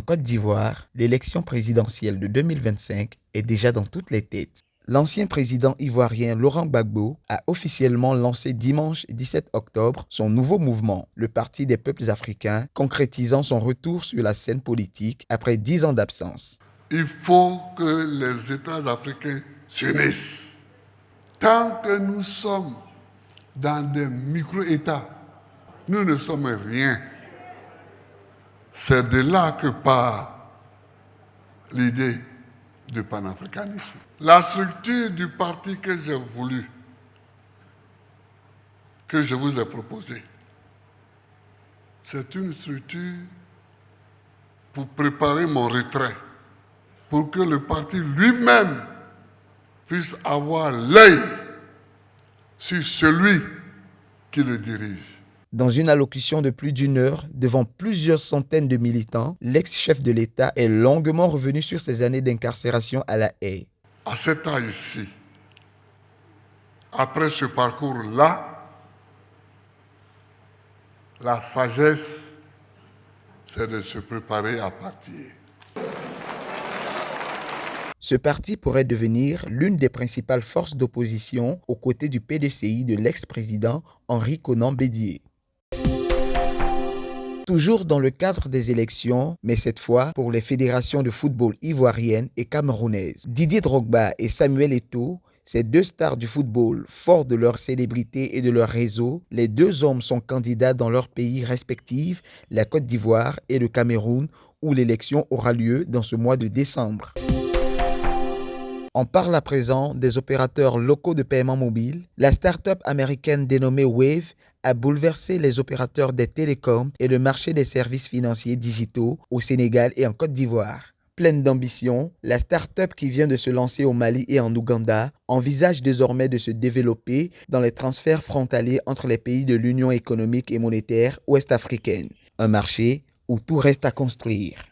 Côte d'Ivoire, l'élection présidentielle de 2025 est déjà dans toutes les têtes. L'ancien président ivoirien Laurent Gbagbo a officiellement lancé dimanche 17 octobre son nouveau mouvement, le Parti des peuples africains, concrétisant son retour sur la scène politique après 10 ans d'absence. Il faut que les États africains s'unissent. Tant que nous sommes dans des micro-États, nous ne sommes rien. C'est de là que part l'idée du panafricanisme. La structure du parti que j'ai voulu, que je vous ai proposé, c'est une structure pour préparer mon retrait, pour que le parti lui-même puisse avoir l'œil sur celui qui le dirige. Dans une allocution de plus d'une heure devant plusieurs centaines de militants, l'ex-chef de l'État est longuement revenu sur ses années d'incarcération à La Haye. À cet âge-ci, après ce parcours-là, la sagesse, c'est de se préparer à partir. Ce parti pourrait devenir l'une des principales forces d'opposition aux côtés du PDCI de l'ex-président Henri Konan Bédié. Toujours dans le cadre des élections, mais cette fois pour les fédérations de football ivoiriennes et camerounaises. Didier Drogba et Samuel Eto'o, ces deux stars du football, forts de leur célébrité et de leur réseau, les deux hommes sont candidats dans leurs pays respectifs, la Côte d'Ivoire et le Cameroun, où l'élection aura lieu dans ce mois de décembre. On parle à présent des opérateurs locaux de paiement mobile. La start-up américaine dénommée Wave a bouleversé les opérateurs des télécoms et le marché des services financiers digitaux au Sénégal et en Côte d'Ivoire. Pleine d'ambition, la start-up qui vient de se lancer au Mali et en Ouganda envisage désormais de se développer dans les transferts frontaliers entre les pays de l'Union économique et monétaire ouest-africaine. Un marché où tout reste à construire.